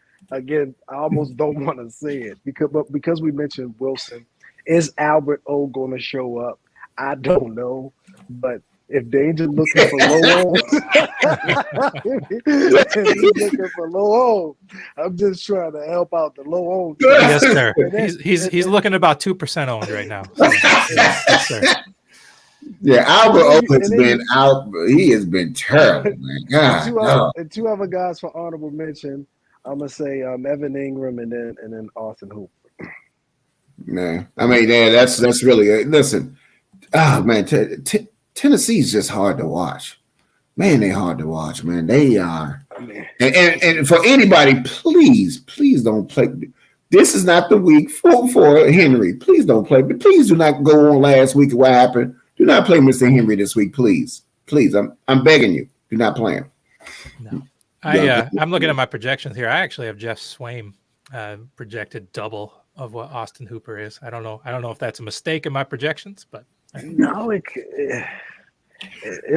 [SPEAKER 4] almost don't want to say it because we mentioned Wilson. Is Albert O going to show up? I don't know, but if Danger looking for low on, I'm just trying to help out the low on.
[SPEAKER 2] Yes, sir. He's looking about 2% owned right now. So, yes, sir.
[SPEAKER 3] Yeah, Albert O has been out. He has been terrible, man. God,
[SPEAKER 4] and two other guys for honorable mention. I'm gonna say Evan Ingram and then Austin Hooper.
[SPEAKER 3] Man, I mean, that's really listen. Oh man, Tennessee's just hard to watch. Man, they're hard to watch. Man, they are. And for anybody, please don't play. This is not the week for Henry. Please don't play. But please do not go on last week. What happened? Do not play Mr. Henry this week, please. Please, I'm begging you. Do not play him.
[SPEAKER 2] No, I'm looking at my projections here. I actually have Jeff Swame projected double of what Austin Hooper is. I don't know if that's a mistake in my projections, but.
[SPEAKER 4] No, it's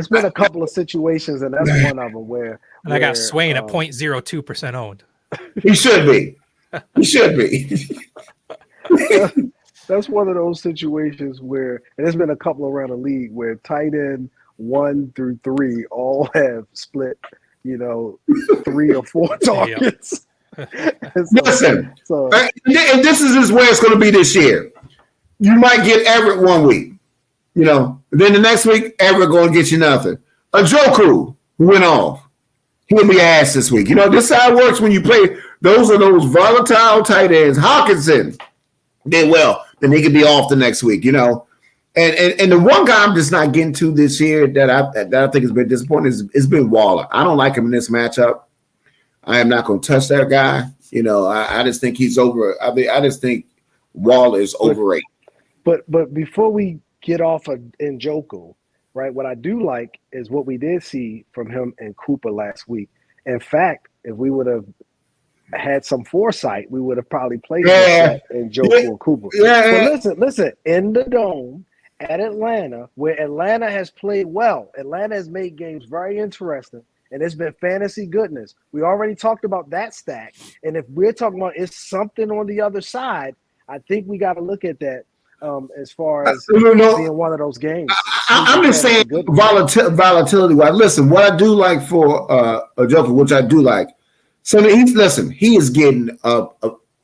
[SPEAKER 4] been a couple of situations, and that's one of them where
[SPEAKER 2] I got Swain at 0.02% owned.
[SPEAKER 3] He should be. He should be.
[SPEAKER 4] That's one of those situations where, and there's been a couple around the league where tight end 1 through 3 all have split, 3 or 4 targets.
[SPEAKER 3] Listen, and this is just where it's going to be this year. You might get Everett one week, then the next week Everett going to get you nothing. A Joku who went off, he'll be ass this week. This is how it works when you play. Those are those volatile tight ends. Hawkinson did well, then he could be off the next week. And the one guy I'm just not getting to this year that I think has been disappointing is been Waller. I don't like him in this matchup. I am not going to touch that guy. I just think he's over. I just think Waller is overrated.
[SPEAKER 4] But before we get off of Njoku, right? What I do like is what we did see from him and Cooper last week. In fact, if we would have had some foresight, we would have probably played Njoku and Cooper. But listen, in the Dome at Atlanta, where Atlanta has played well, Atlanta has made games very interesting. And it's been fantasy goodness. We already talked about that stack. And if we're talking about it's something on the other side, I think we got to look at that as far as being one of those games.
[SPEAKER 3] I'm just saying volatility. Well, listen, what I do like for a Joker, which I do like, so he is getting a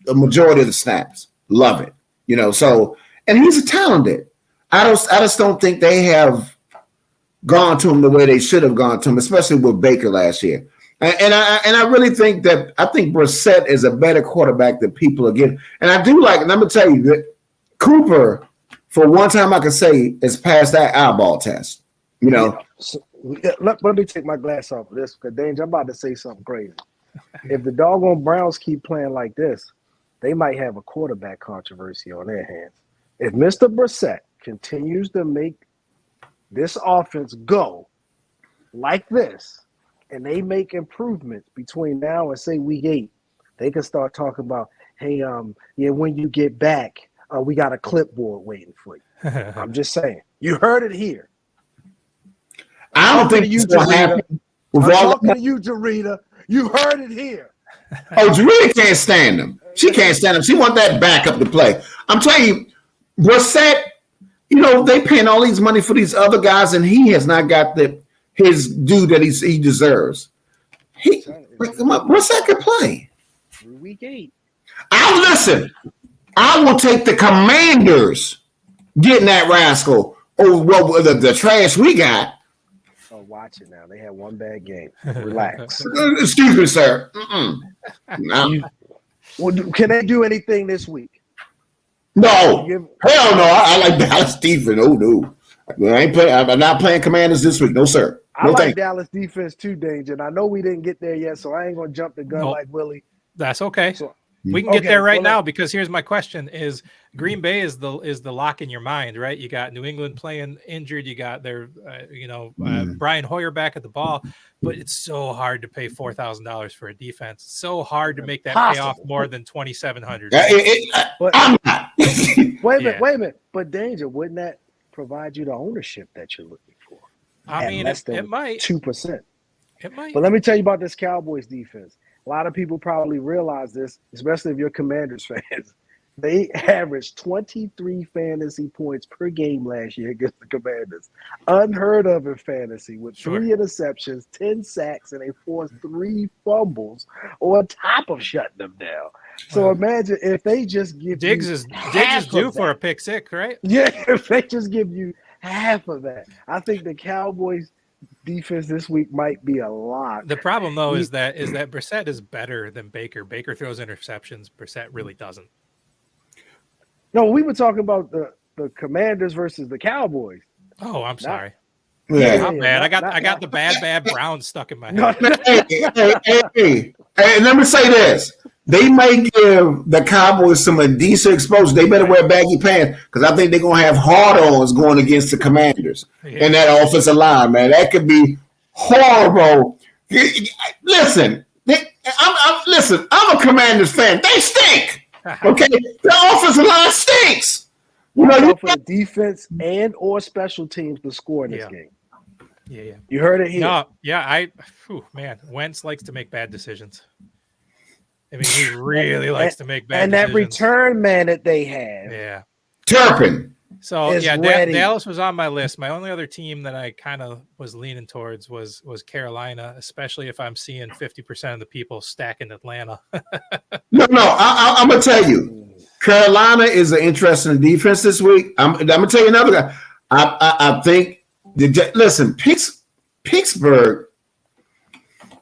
[SPEAKER 3] majority of the snaps. Love it. So, and he's talented. I just don't think they have gone to him the way they should have gone to him, especially with Baker last year. And I really think Brissett is a better quarterback than people are getting. And I do like, and I'm going to tell you that Cooper, for one time I can say, is past that eyeball test.
[SPEAKER 4] So, let me take my glass off of this because, Danger, I'm about to say something crazy. If the doggone Browns keep playing like this, they might have a quarterback controversy on their hands. If Mr. Brissett continues to make this offense go like this, and they make improvements between now and say week 8, they can start talking about, hey, when you get back, we got a clipboard waiting for you. I'm just saying. You heard it here.
[SPEAKER 3] I don't think it's going to happen.
[SPEAKER 4] I'm talking to you, Jarita. You heard it here.
[SPEAKER 3] Oh, Jarita can't stand him. She can't stand him. She want that backup to play. I'm telling you, Brissett, they paying all these money for these other guys, and he has not got his due that he deserves. Brissett can play.
[SPEAKER 4] Week 8.
[SPEAKER 3] I will take the Commanders getting that rascal over the trash we got.
[SPEAKER 4] Oh, watch it now. They had one bad game. Relax.
[SPEAKER 3] Excuse me, sir. No.
[SPEAKER 4] Can they do anything this week?
[SPEAKER 3] No, hell no. I like Dallas defense. Oh no, I'm not playing Commanders this week. No, sir. No,
[SPEAKER 4] I like Dallas defense too, Danger. And I know we didn't get there yet, so I ain't gonna jump the gun like Willie.
[SPEAKER 2] That's okay. So, we can get there right now because here's my question: is Green Bay is the lock in your mind, right? You got New England playing injured. You got their Brian Hoyer back at the ball, but it's so hard to pay $4,000 for a defense. It's so hard to make that pay off more than $2,700.
[SPEAKER 4] Wait a minute. But Danger, wouldn't that provide you the ownership that you're looking for?
[SPEAKER 2] I mean, it might
[SPEAKER 4] 2%.
[SPEAKER 2] It might.
[SPEAKER 4] But let me tell you about this Cowboys defense. A lot of people probably realize this, especially if you're Commanders fans. They averaged 23 fantasy points per game last year against the Commanders. Unheard of in fantasy with 3 interceptions, 10 sacks, and they forced 3 fumbles on top of shutting them down. So imagine if they just give
[SPEAKER 2] Diggs is due for a pick 6, right?
[SPEAKER 4] Yeah, if they just give you half of that. I think the Cowboys defense this week might be a lot.
[SPEAKER 2] The problem though is that Brissett is better than Baker. Baker throws interceptions. Brissett really doesn't.
[SPEAKER 4] No, we were talking about the Commanders versus the Cowboys.
[SPEAKER 2] Oh, I'm sorry.
[SPEAKER 3] Man,
[SPEAKER 2] I got the bad Browns stuck in my head.
[SPEAKER 3] Hey, let me say this. They may give the Cowboys some indecent exposure. They better wear baggy pants because I think they're going to have hard-ons going against the Commanders in that offensive line, man. That could be horrible. Listen, I'm a Commanders fan. They stink. Okay? The offensive line stinks.
[SPEAKER 4] For defense and or special teams to score in this game.
[SPEAKER 2] Yeah.
[SPEAKER 4] You heard it here.
[SPEAKER 2] No, yeah, Wentz likes to make bad decisions. I mean, he really likes to make bad decisions.
[SPEAKER 4] And that return man that they have.
[SPEAKER 2] Yeah.
[SPEAKER 3] Turpin.
[SPEAKER 2] So
[SPEAKER 4] is
[SPEAKER 2] yeah,
[SPEAKER 4] ready.
[SPEAKER 2] Dallas was on my list. My only other team that I kind of was leaning towards was Carolina, especially if I'm seeing 50% of the people stacking Atlanta.
[SPEAKER 3] No, I'm gonna tell you, Carolina is an interesting defense this week. I'm gonna tell you another guy. I think listen, Pittsburgh,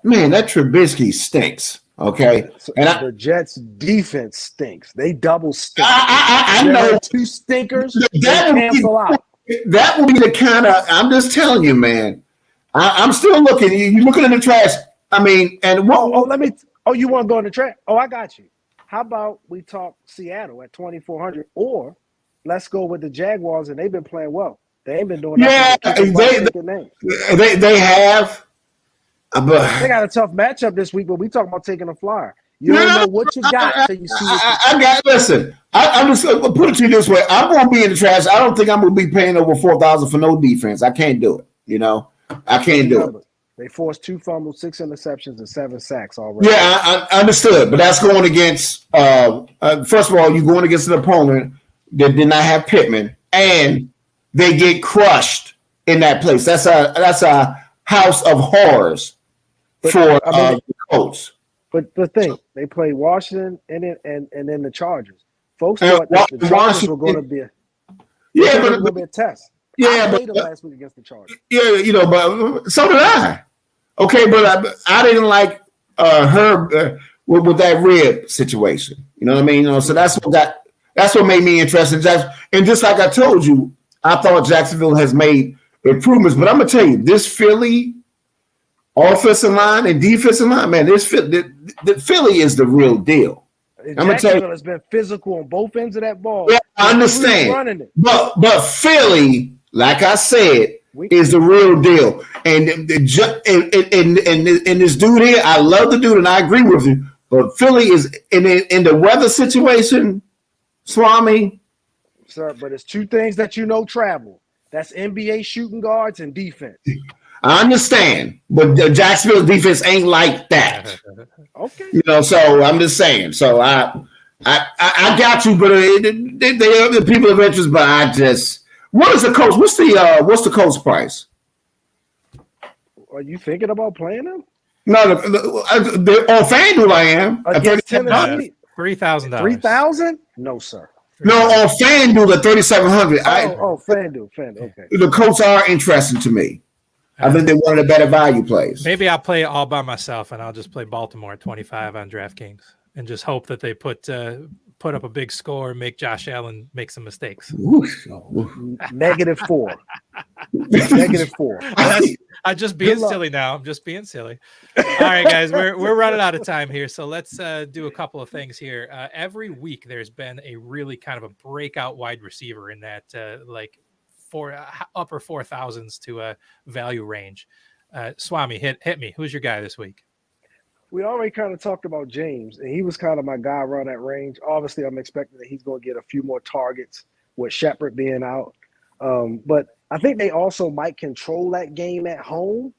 [SPEAKER 3] man, that Trubisky stinks. Okay, and
[SPEAKER 4] the Jets defense stinks. They double stink.
[SPEAKER 3] I know
[SPEAKER 4] two stinkers.
[SPEAKER 3] That would be the kind of. I'm just telling you, man. I'm still looking. You're looking in the trash. I mean, and
[SPEAKER 4] let me. You want to go in the trash? Oh, I got you. How about we talk Seattle at 2,400, or let's go with the Jaguars, and they've been playing well. They ain't been doing that.
[SPEAKER 3] Yeah, they have. But
[SPEAKER 4] they got a tough matchup this week, but we talking about taking a flyer. You don't know what you got till you see it.
[SPEAKER 3] Listen, I'm just going to put it to you this way. I'm going to be in the trash. I don't think I'm going to be paying over $4,000 for no defense. I can't do it. You know, I can't do it.
[SPEAKER 4] They forced 2 fumbles, 6 interceptions, and 7 sacks already.
[SPEAKER 3] Yeah, I understood. But that's going against, first of all, you're going against an opponent that did not have Pittman, and they get crushed in that place. That's a house of horrors. For the Colts.
[SPEAKER 4] But the thing, they played Washington and then the Chargers. Folks thought that the Chargers were going to be a test. I played them last week against the Chargers.
[SPEAKER 3] Yeah, but so did I. Okay, but I didn't like Herb with that rib situation. You know what I mean? So that's what made me interested. And just like I told you, I thought Jacksonville has made improvements. But I'm gonna tell you, this Philly offensive line and defensive line, man, the Philly is the real deal.
[SPEAKER 4] Jacksonville has been physical on both ends of that ball.
[SPEAKER 3] Yeah, I understand. But Philly, like I said, is the real deal. And this dude here, I love the dude, and I agree with you. But Philly is in the weather situation, Swami.
[SPEAKER 4] Sir, but it's 2 things that travel. That's NBA shooting guards and defense.
[SPEAKER 3] I understand, but the Jacksonville defense ain't like that.
[SPEAKER 4] Okay.
[SPEAKER 3] So I'm just saying. So I got you, but they are the people of interest. But what is the coach? What's the coach price?
[SPEAKER 4] Are you thinking about playing them?
[SPEAKER 3] No, on FanDuel I am.
[SPEAKER 4] Against Tennessee,
[SPEAKER 2] $3,000.
[SPEAKER 4] $3,000? No, sir.
[SPEAKER 3] No, on FanDuel at $3,700.
[SPEAKER 4] FanDuel. Okay.
[SPEAKER 3] The Colts are interesting to me. I think they're one of the better value plays.
[SPEAKER 2] Maybe I'll play it all by myself, and I'll just play Baltimore at 25 on DraftKings, and just hope that they put up a big score and make Josh Allen make some mistakes.
[SPEAKER 4] -4. -4.
[SPEAKER 2] I'm just being silly now. I'm just being silly. All right, guys, we're running out of time here, so let's do a couple of things here. Every week, there's been a really kind of a breakout wide receiver in that upper 4,000s to a value range. Swami, hit me. Who's your guy this week?
[SPEAKER 4] We already kind of talked about James, and he was kind of my guy around that range. Obviously, I'm expecting that he's going to get a few more targets with Shepard being out. But I think they also might control that game at home.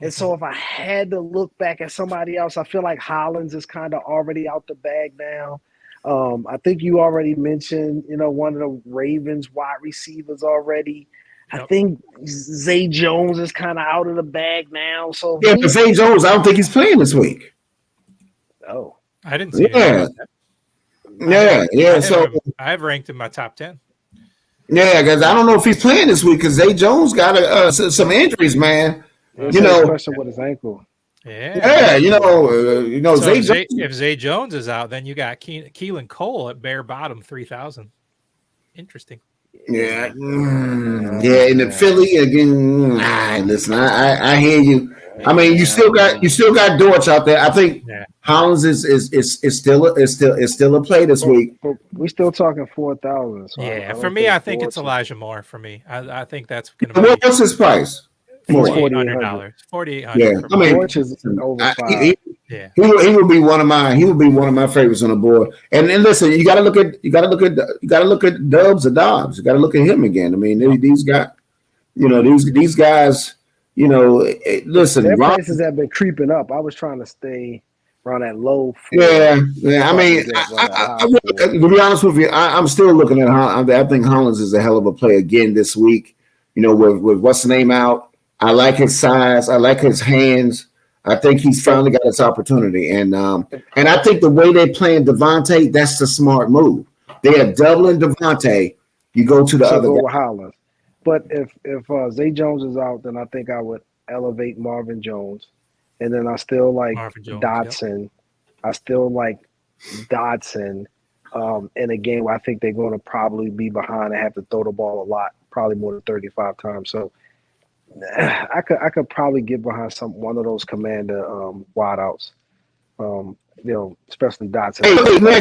[SPEAKER 4] And so if I had to look back at somebody else, I feel like Hollins is kind of already out the bag now. I think you already mentioned, one of the Ravens wide receivers already. Yep. I think Zay Jones is kind of out of the bag now. So
[SPEAKER 3] but Zay Jones, I don't think he's playing this week.
[SPEAKER 4] Oh,
[SPEAKER 2] I didn't see
[SPEAKER 3] it. Yeah. So
[SPEAKER 2] I've ranked in my top 10.
[SPEAKER 3] Yeah, because I don't know if he's playing this week because Zay Jones got some injuries, man.
[SPEAKER 4] Especially with his ankle.
[SPEAKER 2] Yeah.
[SPEAKER 3] So
[SPEAKER 2] if Zay Jones is out, then you got Keelan Cole at bare bottom 3,000. Interesting.
[SPEAKER 3] Yeah. And the Philly again. Listen, I hear you. I mean, you still got Dortch out there. I think Hollins is still a play this week.
[SPEAKER 4] But we're still talking 4,000. So
[SPEAKER 2] for me, I think it's Elijah Moore. For me, I think that's going
[SPEAKER 3] to be. What's his price?
[SPEAKER 2] $4,800. $4,800.
[SPEAKER 3] Yeah, I mean,
[SPEAKER 4] Dortch is over 5.
[SPEAKER 3] He would be one of my favorites on the board. And then listen, you got to look at Dubs or Dobbs. You got to look at him again. I mean, these guys, these guys. Listen,
[SPEAKER 4] their prices have been creeping up. I was trying to stay around that low.
[SPEAKER 3] Yeah. I mean, to be honest with you, I'm still looking at. I think Hollins is a hell of a play again this week. With what's the name out. I like his size. I like his hands. I think he's finally got his opportunity, and I think the way they're playing Devontae, that's the smart move. They are doubling Devontae. You go to the other guy.
[SPEAKER 4] Hollins. But if Zay Jones is out, then I think I would elevate Marvin Jones, and then I still like Dotson. Yep. I still like Dotson in a game where I think they're going to probably be behind and have to throw the ball a lot, probably more than 35 times. So I could probably get behind one of those commander wideouts, especially Dotson.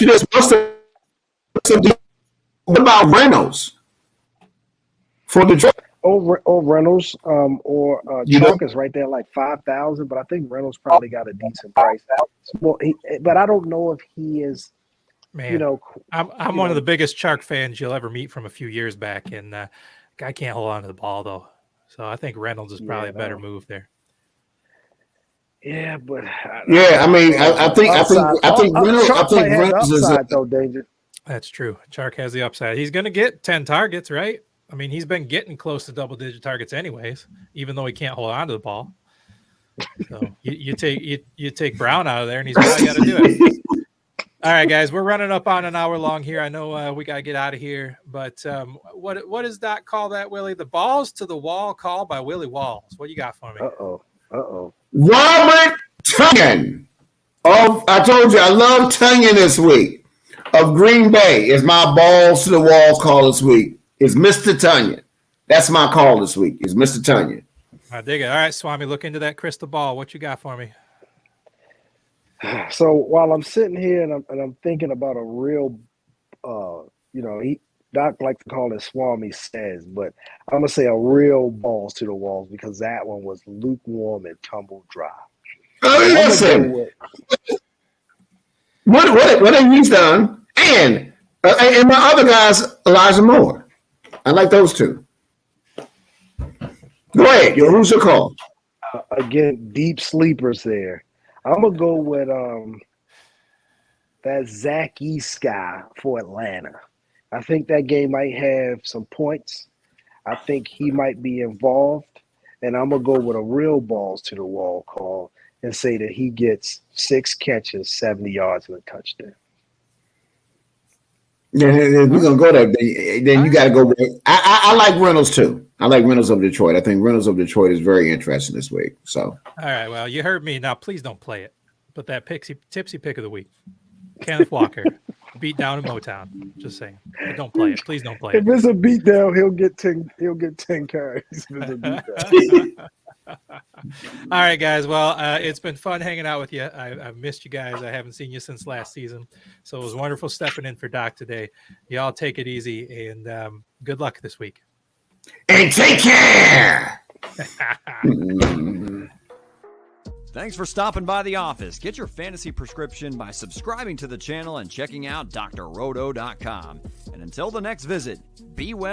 [SPEAKER 3] What about Reynolds for the draft?
[SPEAKER 4] Or Reynolds or Chalk is right there like 5,000, but I think Reynolds probably got a decent price. Well, but I don't know if he is. Man,
[SPEAKER 2] I'm one of the biggest Chark fans you'll ever meet from a few years back, and guy can't hold on to the ball though. So I think Reynolds is probably a better move there.
[SPEAKER 4] Yeah, but
[SPEAKER 3] I mean, I think Reynolds is
[SPEAKER 4] though, Danger.
[SPEAKER 2] That's true. Chark has the upside. He's going to get 10 targets, right? I mean, he's been getting close to double-digit targets anyways, even though he can't hold on to the ball. So you take Brown out of there, and he's probably got to do it. All right, guys, we're running up on an hour long here. I know we got to get out of here, but what does Doc call that, Willie? The balls to the wall call by Willie Walls. What you got for me?
[SPEAKER 3] Robert Tonyan. I told you I love Tonyan this week. Of Green Bay is my balls to the wall call this week. Is Mr. Tonyan. That's my call this week. Is Mr. Tonyan.
[SPEAKER 2] I dig it. All right, Swami, look into that crystal ball. What you got for me?
[SPEAKER 4] So while I'm sitting here and I'm thinking about a real, Doc likes to call it Swami says, but I'm gonna say a real balls to the walls because that one was lukewarm and tumble dry.
[SPEAKER 3] Oh, listen. What have you done? And my other guys, Elijah Moore. I like those two. Go ahead. Who's your call?
[SPEAKER 4] Again, deep sleepers there. I'm going to go with that Zach East guy for Atlanta. I think that game might have some points. I think he might be involved. And I'm going to go with a real balls to the wall call and say that he gets 6 catches, 70 yards, and a touchdown.
[SPEAKER 3] Yeah, we're gonna go there. Then you got to go with. I like Reynolds too. I like Reynolds of Detroit. I think Reynolds of Detroit is very interesting this week. So. All
[SPEAKER 2] right. Well, you heard me. Now, please don't play it. But that tipsy pick of the week, Kenneth Walker, beat down in Motown. Just saying. But don't play it. Please don't play it.
[SPEAKER 4] If it's a beat down, he'll get 10 carries. If it's a beat down.
[SPEAKER 2] All right, guys. Well, it's been fun hanging out with you. I've missed you guys. I haven't seen you since last season. So it was wonderful stepping in for Doc today. Y'all take it easy and good luck this week.
[SPEAKER 3] And take care.
[SPEAKER 1] Thanks for stopping by the office. Get your fantasy prescription by subscribing to the channel and checking out drroto.com. And until the next visit, be well.